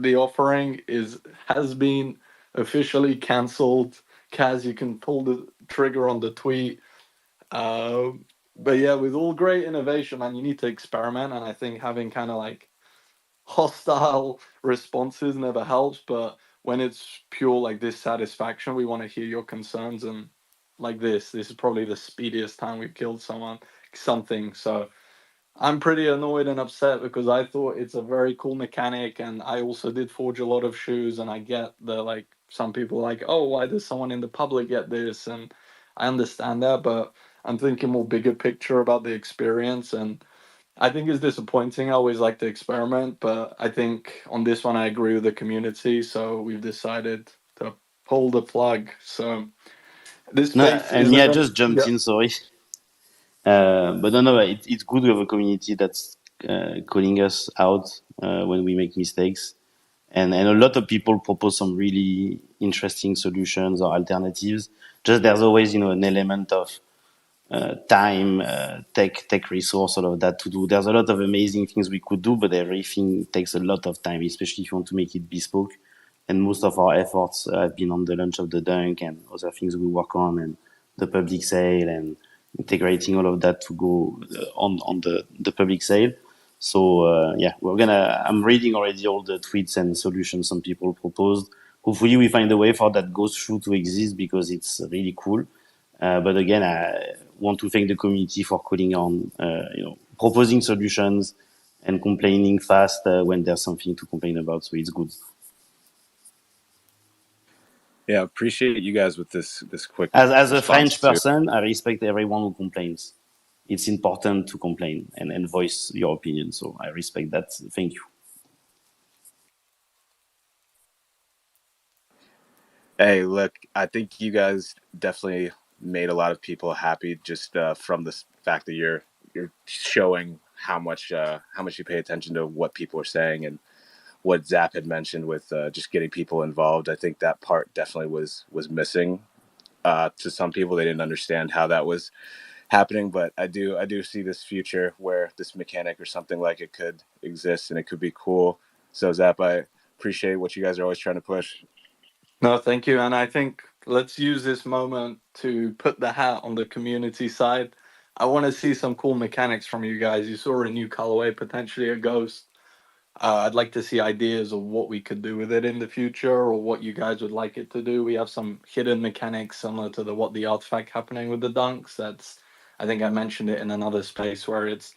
the offering has been officially cancelled. Kaz, you can pull the trigger on the tweet. Uh, but yeah, with all great innovation, man, you need to experiment. And I think having kind of like hostile responses never helps. But when it's pure like dissatisfaction, we want to hear your concerns. And like this is probably the speediest time we've killed something. So I'm pretty annoyed and upset because I thought it's a very cool mechanic, and I also did forge a lot of shoes. And I get the like some people are like, oh, why does someone in the public get this? And I understand that, but I'm thinking more bigger picture about the experience. And I think it's disappointing. I always like to experiment, but I think on this one I agree with the community. So we've decided to pull the plug. So this No, space and isn't yeah, going. just jumped Yeah. in. Sorry, but no, it's good to have a community that's calling us out when we make mistakes, and a lot of people propose some really interesting solutions or alternatives. Just there's always an element of time, tech resource, all of that to do. There's a lot of amazing things we could do, but everything takes a lot of time, especially if you want to make it bespoke. And most of our efforts have been on the launch of the Dunk and other things we work on, and the public sale and integrating all of that to go on the public sale. So yeah, I'm reading already all the tweets and solutions some people proposed. Hopefully we find a way for that ghost shoe to exist because it's really cool. But again, I want to thank the community for calling on, proposing solutions and complaining fast when there's something to complain about. So it's good. Yeah, appreciate you guys with this quick As a response French too. person, I respect everyone who complains. It's important to complain and voice your opinion. So I respect that. Thank you. Hey, look, I think you guys definitely made a lot of people happy just from the fact that you're showing how much you pay attention to what people are saying and what Zap had mentioned with just getting people involved. I think that part definitely was missing to some people. They didn't understand how that was happening, but I do see this future where this mechanic or something like it could exist and it could be cool. So Zap, I appreciate what you guys are always trying to push. No, thank you. And I think let's use this moment to put the hat on the community side. I want to see some cool mechanics from you guys. You saw a new colorway, potentially a ghost. I'd like to see ideas of what we could do with it in the future or what you guys would like it to do. We have some hidden mechanics similar to the what the artifact happening with the dunks. That's I think I mentioned it in another space where it's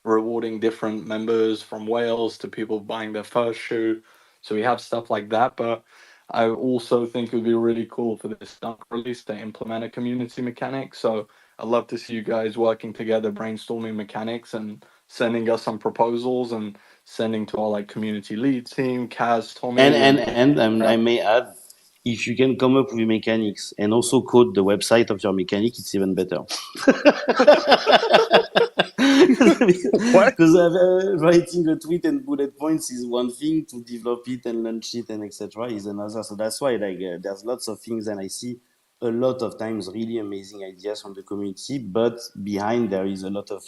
rewarding different members from Wales to people buying their first shoe. So we have stuff like that, but I also think it would be really cool for this dunk release to implement a community mechanic. So I'd love to see you guys working together, brainstorming mechanics and sending us some proposals and sending to our like community lead team, Kaz, And Tommy, and and and yeah. I may add, if you can come up with mechanics and also code the website of your mechanic, it's even better. What? Because writing a tweet and bullet points is one thing, to develop it and launch it and etc. is another. So that's why there's lots of things, and I see a lot of times really amazing ideas from the community, but behind there is a lot of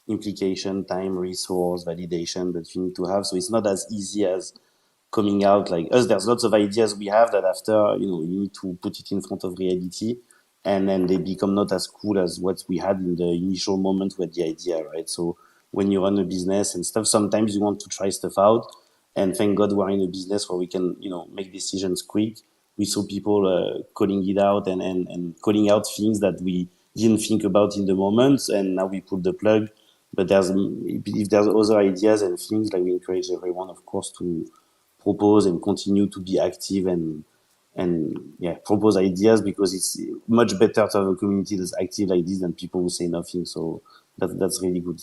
implication, time, resource, validation that you need to have. So it's not as easy as coming out like us. There's lots of ideas we have that after you need to put it in front of reality, and then they become not as cool as what we had in the initial moment with the idea, right? So when you run a business and stuff, sometimes you want to try stuff out, and thank God we're in a business where we can make decisions quick. We saw people calling it out and calling out things that we didn't think about in the moment, and now we pull the plug. But if there's other ideas and things, like, we encourage everyone, of course, to propose and continue to be active and yeah, propose ideas, because it's much better to have a community that's active like this than people who say nothing. So that's really good.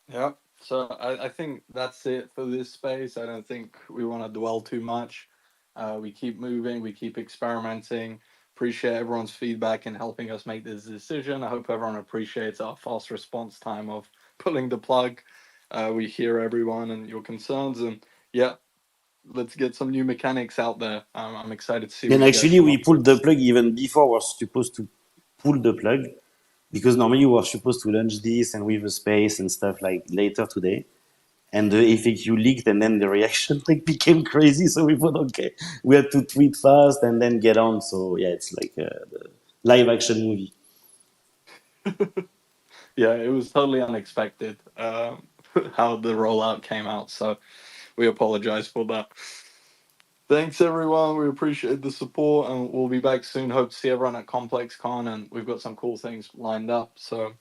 Yeah. So I think that's it for this space. I don't think we want to dwell too much. We keep moving, we keep experimenting. Appreciate everyone's feedback and helping us make this decision. I hope everyone appreciates our fast response time of pulling the plug. We hear everyone and your concerns, and yeah, let's get some new mechanics out there. I'm excited to see what And you guys actually, come we up pulled with. the plug even before we're supposed to pull the plug, because normally we're supposed to launch this and with a space and stuff like later today. and the FAQ leaked, and then the reaction like became crazy. So we thought, okay, we had to tweet fast and then get on. So yeah, it's like the live action movie. Yeah, it was totally unexpected how the rollout came out. So we apologize for that. Thanks, everyone. We appreciate the support, and we'll be back soon. Hope to see everyone at ComplexCon, and we've got some cool things lined up. So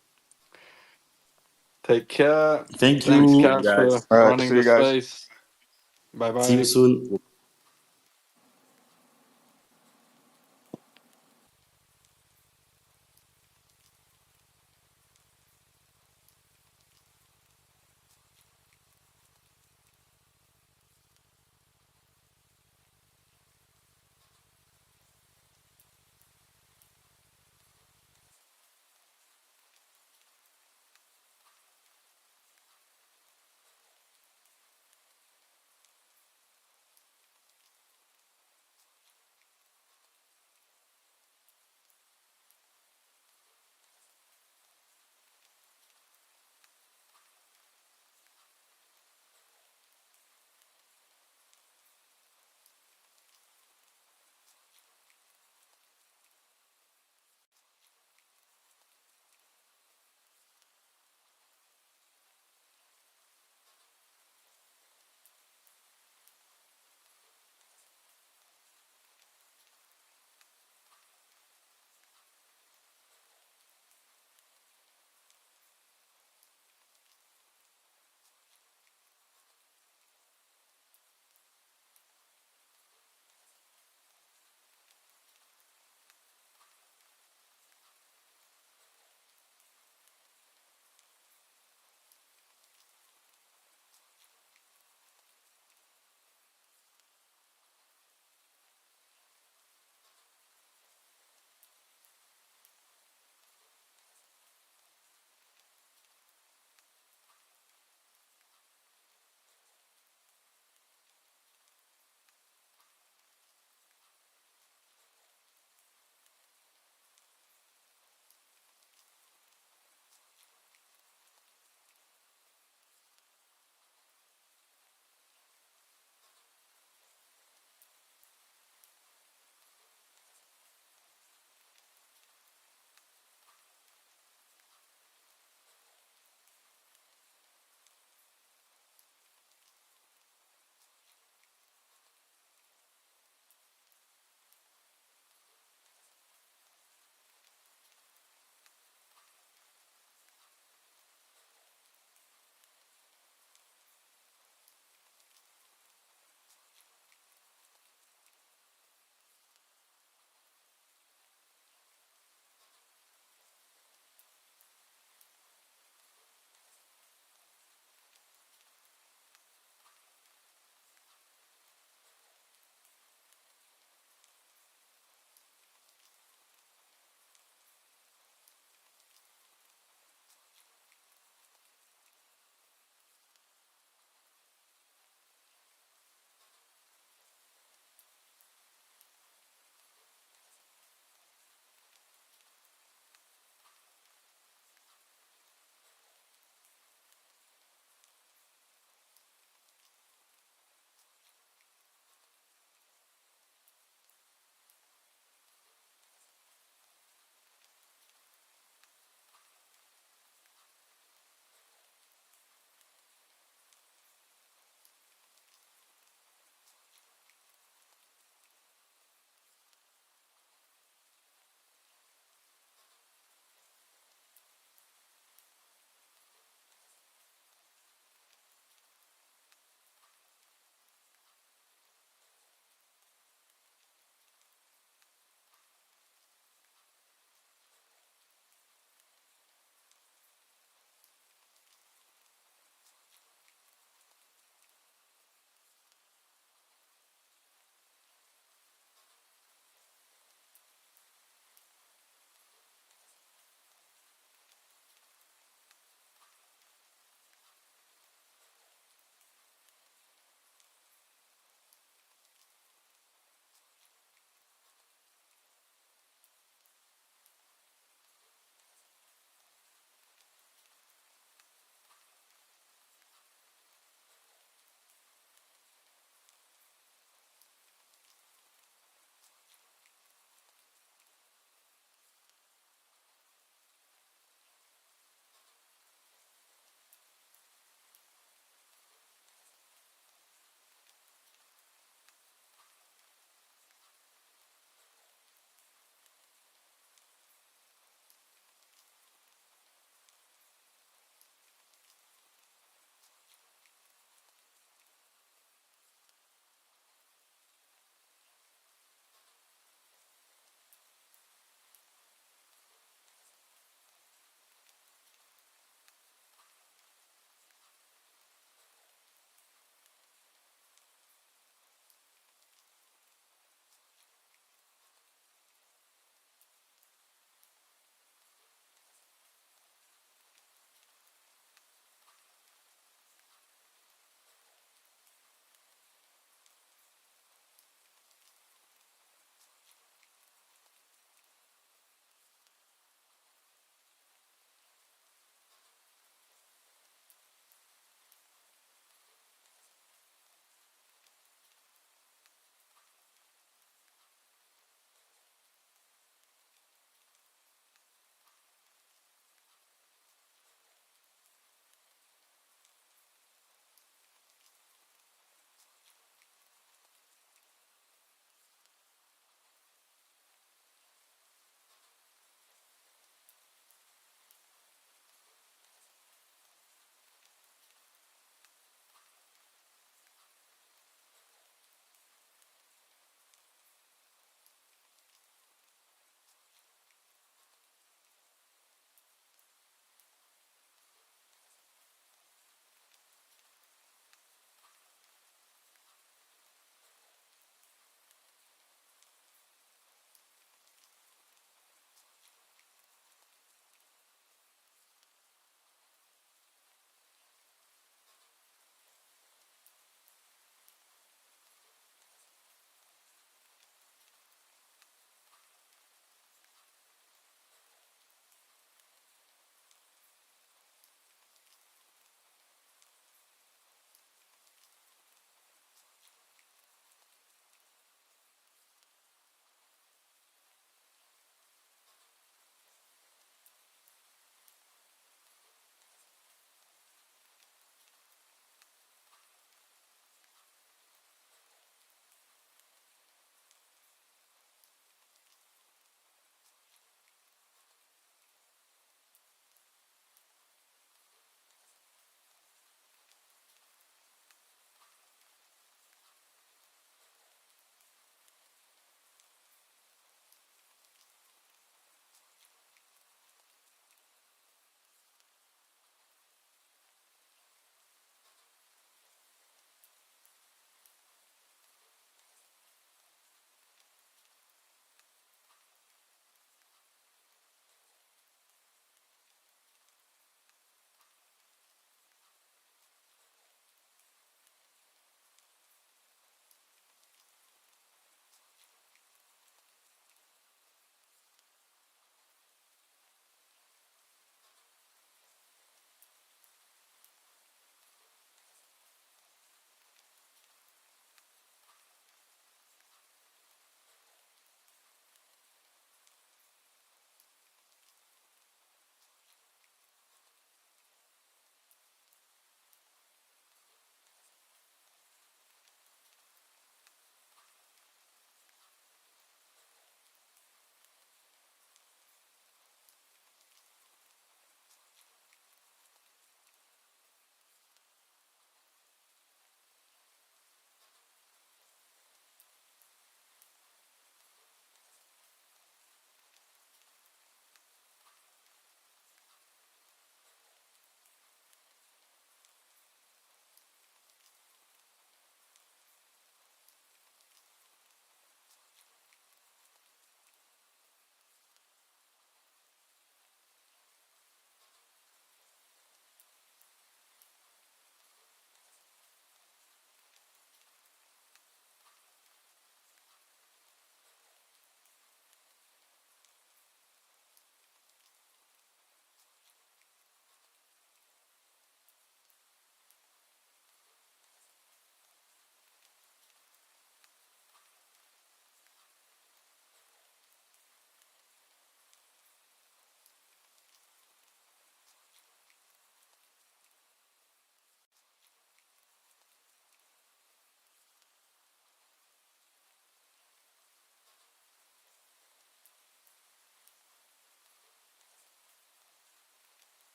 take care. Thank Thanks, you. See you Cass, for guys. All right, running see the you guys. space. Bye See you bye. soon.